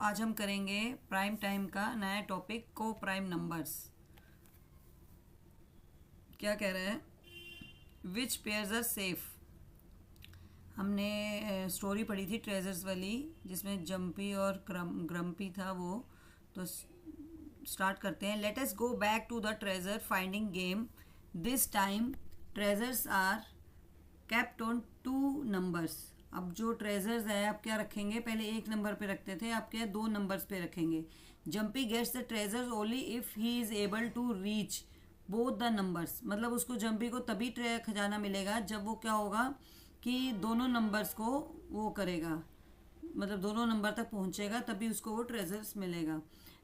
आज हम करेंगे प्राइम टाइम का नया टॉपिक को प्राइम नंबर्स। क्या कह रहे हैं? विच पेयर्स आर सेफ। हमने स्टोरी पढ़ी थी ट्रेजर्स वाली, जिसमें जम्पी और ग्रम्पी था वो। तो स्टार्ट करते हैं। Let us go back to the treasure finding game. This time treasures are kept on 2 numbers. अब जो ट्रेजर्स है आप क्या रखेंगे? पहले 1 नंबर पे रखते थे, आप क्या 2 नंबर्स पे रखेंगे। Jumpy gets the treasures only if he is able to reach both the numbers. मतलब उसको जम्पी को तभी खजाना मिलेगा जब वो क्या होगा कि दोनों नंबर्स को वो करेगा, मतलब दोनों नंबर तक पहुंचेगा, तभी उसको वो ट्रेजर्स मिलेगा।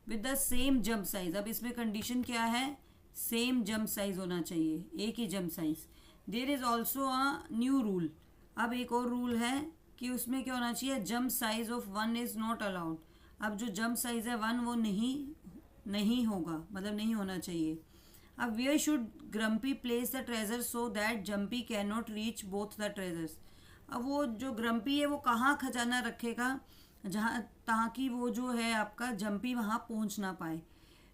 With the same jump size. अब इसमें कंडीशन क्या है? सेम जंप साइज होना चाहिए, एक ही jump size. There is also a new rule. अब एक और रूल है कि उसमें क्या होना चाहिए? Jump size of 1 is not allowed. अब जो जंप साइज है 1 वो नहीं होगा, मतलब नहीं होना चाहिए। अब where should Grumpy place the treasure so that Jumpy can not reach both the treasures. अब वो जो ग्रम्पी है वो कहाँ खजाना रखेगा? जहाँ, ताकि वो जो है आपका जम्पी वहाँ पहुँच ना पाए।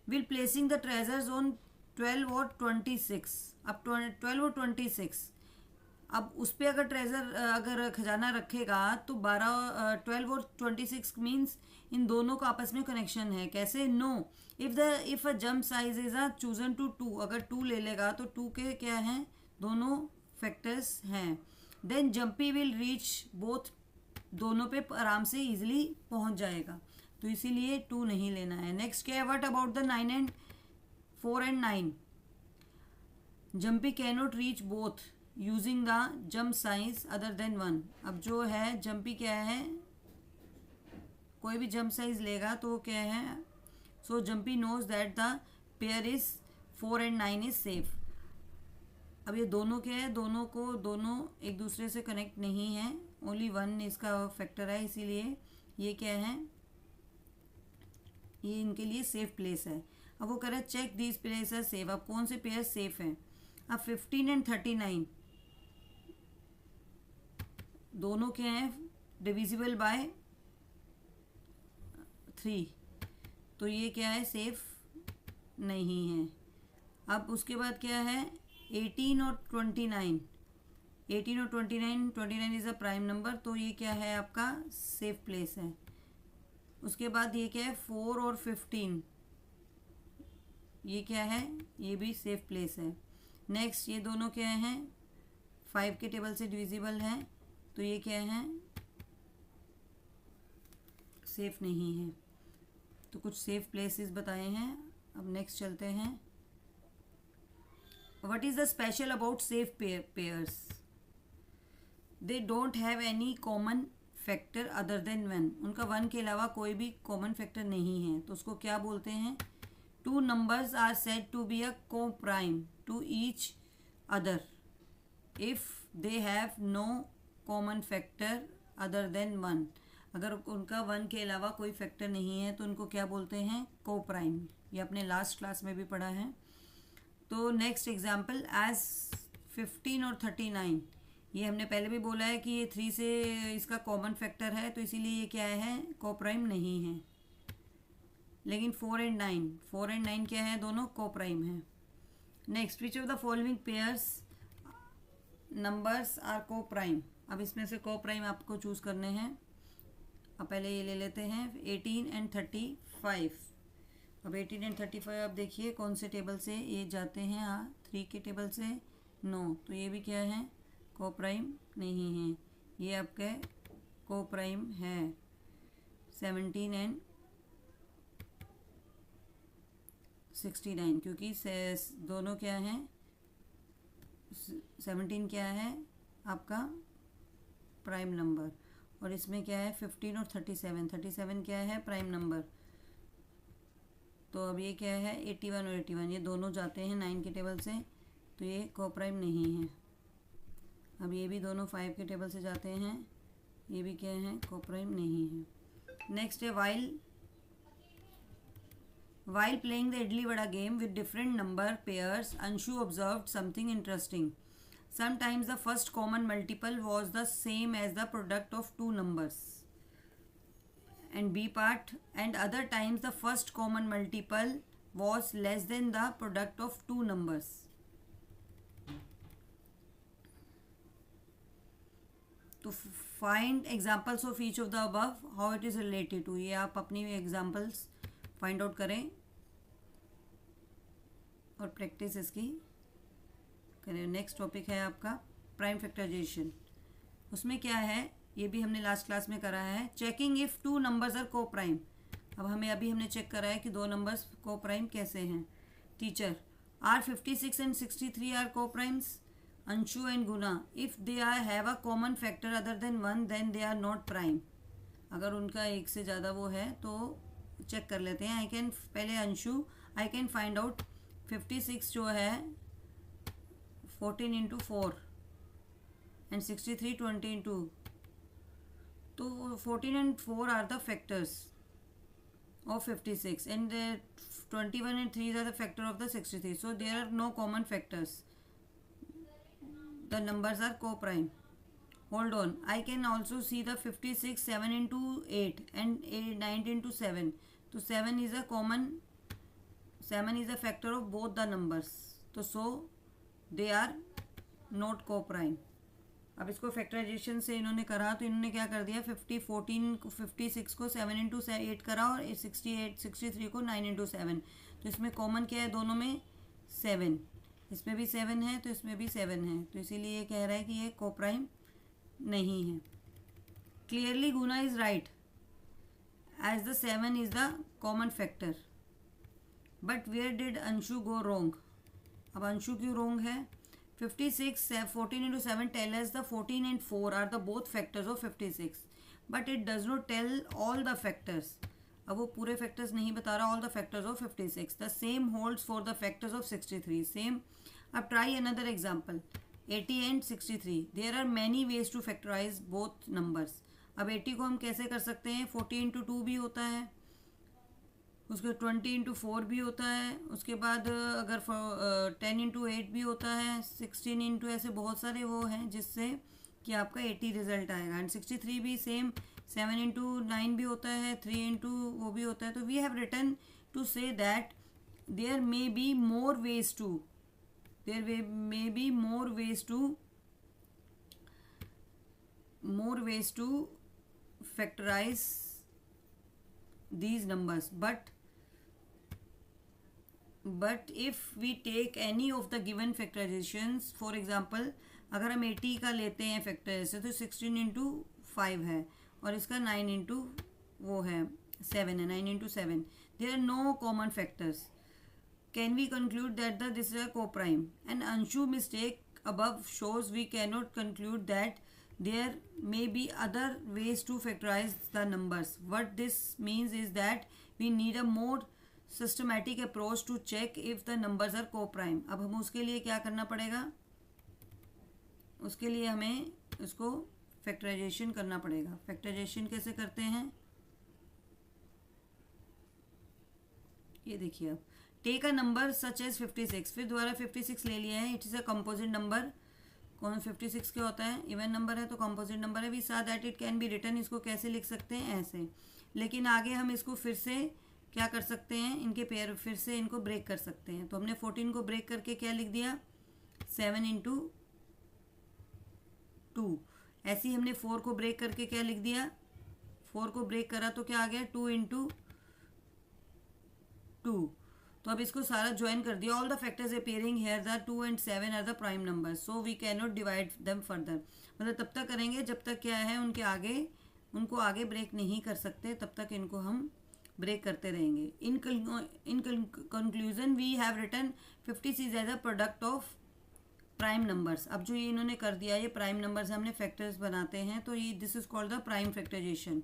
Will placing the treasures on 12 और 26। अब 12 और 26। अब उस पर अगर ट्रेजर अगर खजाना रखेगा तो 12 और 26 मीन्स इन दोनों का आपस में कनेक्शन है। कैसे? No, if a jump size is a chosen to 2। अगर 2 ले लेगा तो 2 के क्या हैं? दोनों फैक्टर्स हैं। Then Jumpy will reach both. दोनों पे आराम से इजीली पहुंच जाएगा, तो इसीलिए 2 नहीं लेना है। नेक्स्ट क्या है? What about the 4 and 9? Jumpy can not reach both using the jump size other than 1। अब जो है जम्पी क्या है, कोई भी जंप साइज लेगा तो वो क्या है? So Jumpy knows that the pair is 4 and 9 is safe. अब ये दोनों क्या है? दोनों एक दूसरे से कनेक्ट नहीं है, ओनली 1 इसका फैक्टर है, इसीलिए ये क्या है? ये इनके लिए सेफ प्लेस है। अब वो कह रहा है चेक दीज प्लेस है सेफ। अब कौन से पेयर सेफ हैं? अब 15 एंड 39 दोनों क्या हैं? डिविजिबल बाय 3, तो ये क्या है? सेफ नहीं है। अब उसके बाद क्या है? 18 और 29। 18 और 29 इज़ अ प्राइम नंबर, तो ये क्या है? आपका सेफ प्लेस है। उसके बाद ये क्या है? 4 और 15, ये क्या है? ये भी सेफ प्लेस है। नेक्स्ट ये दोनों क्या हैं? 5 के टेबल से डिविजिबल हैं, तो ये क्या है? सेफ नहीं है। तो कुछ सेफ प्लेसेस बताए हैं। अब नेक्स्ट चलते हैं। What is the special about safe pairs? They don't have any common factor other than 1। उनका 1 के अलावा कोई भी कॉमन फैक्टर नहीं है, तो उसको क्या बोलते हैं? 2 numbers are said to be a co-prime to each other if they have no common factor other than 1। अगर उनका 1 के अलावा कोई फैक्टर नहीं है तो उनको क्या बोलते हैं? को प्राइम। ये अपने लास्ट क्लास में भी पढ़ा है। तो नेक्स्ट एग्जाम्पल एज 15 और 39, ये हमने पहले भी बोला है कि ये 3 से इसका कॉमन फैक्टर है, तो इसीलिए ये क्या है? को प्राइम नहीं है। लेकिन 4 एंड 9 क्या है? दोनों को प्राइम है। Next, which of the following pairs numbers are coprime? अब इसमें से को प्राइम आपको चूज करने हैं। अब पहले ये ले लेते हैं 18 एंड 35। अब 18 एंड 35 आप देखिए कौन से टेबल से ये जाते हैं? हाँ, 3 के टेबल से। नो, तो ये भी क्या है? को प्राइम नहीं है। ये आपके को प्राइम है। 17 एंड 69, क्योंकि दोनों क्या हैं? 17 क्या है आपका? Prime number. और इसमें क्या है? 15 और 37 क्या है? Prime number. तो अब ये क्या है? 81 और 81, ये दोनों जाते हैं 9 के टेबल से, तो ये को प्राइम नहीं है। अब ये भी दोनों 5 के टेबल से जाते हैं, ये भी क्या है? को प्राइम नहीं है। नेक्स्ट है While playing the Idli Vada game with different number pairs, Anshu observed something interesting. Sometimes the first common multiple was the same as the product of 2 numbers. and B part, and other times the first common multiple was less than the product of two numbers. To find examples of each of the above, how it is related to, ये आप अपनी examples find out करें और practice इसकी करें. Next topic है आपका prime factorisation. उसमें क्या है, ये भी हमने लास्ट क्लास में करा है. Checking if two numbers are coprime. अब हमने चेक करा है कि दो नंबर्स को प्राइम कैसे हैं. Teacher, are 56 and 63 are coprimes. Anshu and Guna, if they are have a common factor other than 1 then they are not prime. अगर उनका एक से ज़्यादा वो है तो चेक कर लेते हैं. पहले Anshu, I can find out 56 जो है 14 इंटू 4 एंड 63 20 इंटू. तो 14 and 4 are the factors of 56 and 21 and 3 are the factor of the 63. So there are no common factors. The numbers are co-prime. Hold on, I can also see the 56 7 into 8 and 19 into 7. So 7 is a common, 7 is a factor of both the numbers. So they are not co-prime. अब इसको factorisation से इन्होंने करा तो इन्होंने क्या कर दिया, 56 को 7 इंटू 8 करा और 63 को 9 इंटू 7. तो इसमें कॉमन क्या है दोनों में, 7. इसमें भी 7 है तो इसमें भी 7 है. तो इसीलिए ये कह रहा है कि ये कोप्राइम नहीं है. Clearly Guna is right as the 7 is the common factor. But where did Anshu go wrong. अब अंशु क्यों रोंग है. 56 14 into 7 tell us the 14 and 4 are the both factors of 56, but it does not tell all the factors. अब वो पूरे factors नहीं बता रहा, all the factors of 56. The same holds for the factors of 63. Same. अब try another example. 80 and 63. There are many ways to factorize both numbers. अब 80 को हम कैसे कर सकते हैं, 40 into 2 भी होता है, उसके 20 इंटू 4 भी होता है, उसके बाद अगर 10 इंटू 8 भी होता है, 16 इंटू, ऐसे बहुत सारे वो हैं जिससे कि आपका 80 रिजल्ट आएगा. एंड 63 भी सेम, 7 इंटू 9 भी होता है, 3 इंटू वो भी होता है. तो we have written to say that there may be more ways to factorise these numbers, but if we take any of the given factorizations, for example अगर हम 80 का लेते हैं फैक्टर से तो 16 इंटू 5 है और इसका 9 इंटू वो है 7 है, 9 into 7. there are no common factors. can we conclude that this is a co-prime? And Anshu mistake above shows we cannot conclude that there may be other ways to factorize the numbers. What this means is that we need a more systematic approach to check if the numbers are co-prime. अब हम उसके लिए क्या करना पड़ेगा, उसके लिए हमें उसको फैक्टराइजेशन करना पड़ेगा. फैक्टराइजेशन कैसे करते हैं, ये देखिए. अब take a number such as 56. फिर दोबारा 56 ले लिया है. It is a composite number. कौन 56 क्या होता है, इवन नंबर है तो कंपोजिट नंबर है. We saw that it can be written. इसको कैसे लिख सकते हैं, ऐसे. लेकिन आगे हम इसको फिर से क्या कर सकते हैं, इनके पेयर फिर से इनको ब्रेक कर सकते हैं. तो हमने 14 को ब्रेक करके क्या लिख दिया, 7 इंटू 2. ऐसे ही हमने 4 को ब्रेक करके क्या लिख दिया, 4 को ब्रेक करा तो क्या आ गया, 2 इंटू 2. तो अब इसको सारा ज्वाइन कर दिया. All the factors appearing here the 2 and 7 are the prime number, so we can not divide them further. मतलब तब तक करेंगे जब तक क्या है उनको आगे ब्रेक नहीं कर सकते, तब तक इनको हम ब्रेक करते रहेंगे. In conclusion we have written 56 as a product of prime numbers. अब जो ये इन्होंने कर दिया, ये प्राइम नंबर्स हमने फैक्टर्स बनाते हैं, तो ये this is called the prime factorisation.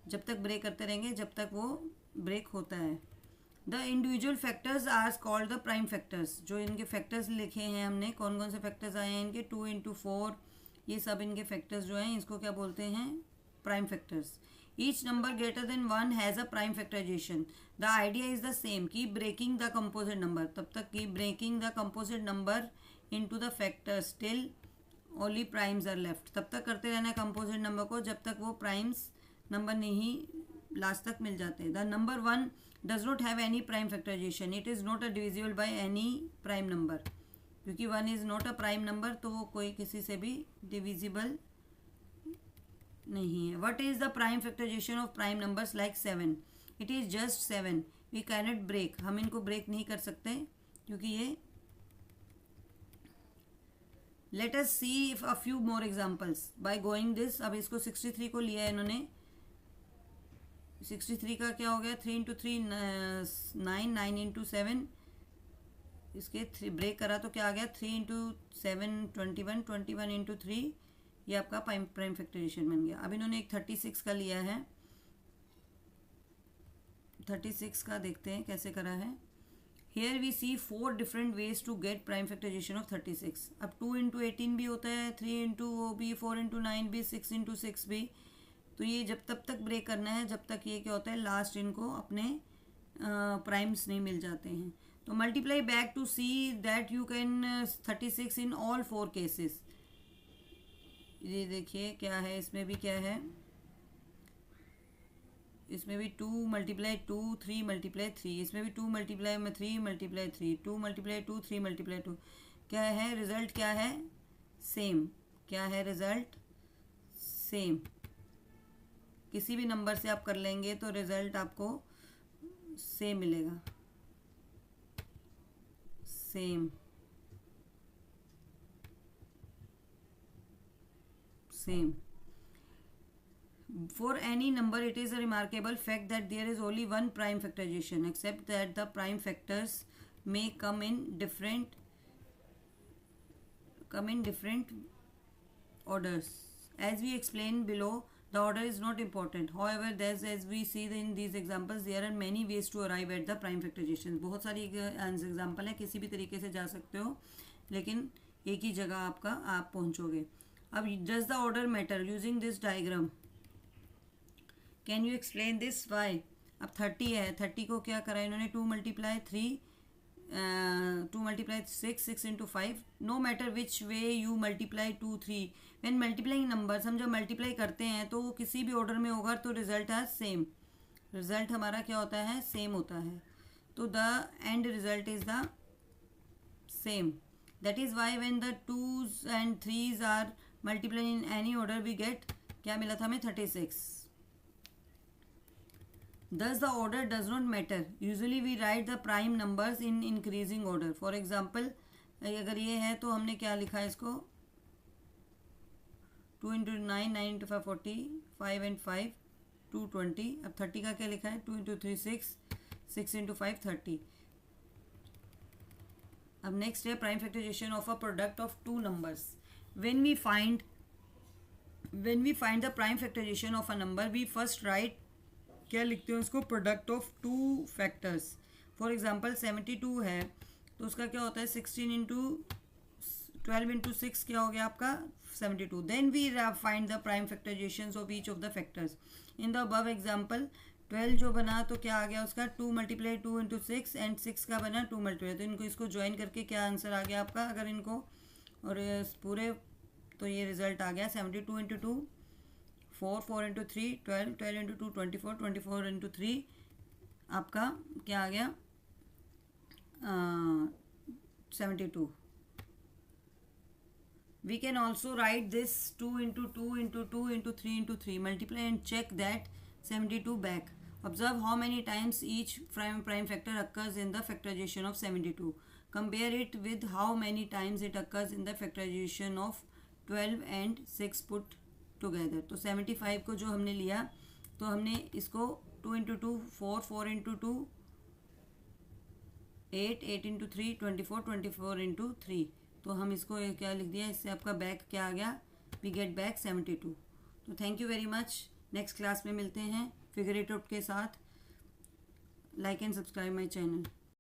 जब तक ब्रेक करते रहेंगे जब तक वो ब्रेक होता है. The individual factors are called the prime factors. जो इनके फैक्टर्स लिखे हैं हमने, कौन कौन से फैक्टर्स आए हैं इनके, 2 इंटू 4, ये सब इनके फैक्टर्स जो हैं इसको क्या बोलते हैं, prime factors. Each number greater than 1 has a prime factorisation. The idea is the same, keep breaking the composite number. तब तक keep breaking the composite number into the factors till only primes are left. तब तक करते रहना है composite number को जब तक वो प्राइम्स नंबर नहीं लास्ट तक मिल जाते हैं. The number 1 does not have any prime factorisation. It is not a divisible by any prime number. क्योंकि 1 is not a prime number तो वो कोई किसी से भी डिविजिबल नहीं है. What is the prime factorisation of prime numbers like 7? It is just 7. We cannot break. हम इनको ब्रेक नहीं कर सकते क्योंकि ये. Let us see a few more examples by going this. अब इसको 63 को लिया है इन्होंने. 63 का क्या हो गया? 3 इंटू 3 9, 9 इंटू 7. इसके 3 ब्रेक करा तो क्या आ गया? 3 इंटू 7 21, 21 इंटू 3. ये आपका प्राइम फैक्टराइजेशन बन गया. अब इन्होंने एक 36 का लिया है. 36 का देखते हैं कैसे करा है. Here we see 4 different ways to get prime factorization of 36. अब 2 इंटू 18 भी होता है, 3 इंटू वो भी, 4 इंटू 9 भी, 6 इंटू 6 भी. तो ये जब तक ब्रेक करना है जब तक ये क्या होता है, लास्ट इनको अपने प्राइम्स नहीं मिल जाते हैं. तो multiply back to see that you can 36 in all 4 cases. ये देखिए क्या है, इसमें भी क्या है, इसमें भी 2 मल्टीप्लाई 2, 3 मल्टीप्लाई 3. इसमें भी 2 मल्टीप्लाई 3 मल्टीप्लाई 3, 2 मल्टीप्लाई 2, 3 मल्टीप्लाई 2. क्या है रिजल्ट? क्या है? सेम. क्या है रिजल्ट? सेम. किसी भी नंबर से आप कर लेंगे तो रिजल्ट आपको सेम मिलेगा. Same. Same. For any number, it is a remarkable fact that there is only one prime factorization, except that the prime factors may come in different orders. As we explained below, the order is not important. However, as we see in these examples, there are many ways to arrive at the prime factorization. बहुत सारी example है, किसी भी तरीके से जा सकते हो, लेकिन एक ही जगह आप पहुंचोगे. अब does the order matter? Using this diagram, can you explain this why? अब 30 है, 30 को क्या करा इन्होंने? 2 multiply 3, 2 multiply 6, 6 into 5. No matter which way you multiply 2, 3. When multiplying numbers, हम जब मल्टीप्लाई करते हैं तो वो किसी भी ऑर्डर में होगा तो रिजल्ट है सेम. रिजल्ट हमारा क्या होता है? सेम होता है. तो the end result is the same. That is why when the 2s and 3s are multiply in any order we get, क्या मिला था हमें? 36. Thus the order does not matter. Usually we write the prime numbers in increasing order. For example, अगर ये है तो हमने क्या लिखा है इसको? 2 इंटू 9, 9 इंटू 5 40, 5 एंड 5 220. अब 30 का क्या लिखा है? 2 इंटू 3 6, 6 इंटू 5 30. अब नेक्स्ट है prime factorisation of a product of 2 numbers. When we find the prime factorization of a number, we first write, क्या लिखते हैं उसको? Product of 2 factors. For example 72 है तो उसका क्या होता है? 16 इंटू 12 इंटू 6 क्या हो गया आपका? 72. Then we find the prime factorisation of each of the factors. In the above example 12 जो बना तो क्या आ गया उसका? 2 मल्टीप्लाई 2 इंटू 6 एंड 6 का बना 2 मल्टीप्लाई. तो इनको इसको ज्वाइन करके क्या आंसर आ गया आपका? अगर इनको और पूरे तो ये रिजल्ट आ गया 72 इंटू 2, 4, 4 इंटू 3 12, 12 इंटू 2 24, 24 इंटू 3 आपका क्या आ गया? 72. We can also write this 2 into 2 into 2 into 3 into 3. Multiply and check that 72 back. Observe how many times each prime factor occurs in the factorization of 72. Compare it with how many times it occurs in the factorization of 12 and 6 put together. तो 75 को जो हमने लिया तो हमने इसको 2 into 2 4, 4 into 2 8, 8 into 3 24, 24 into 3. तो हम इसको क्या लिख दिया? इससे आपका बैक क्या आ गया? We get back 72. तो thank you very much. Next class में मिलते हैं फिगर इट आउट के साथ. Like and subscribe my channel.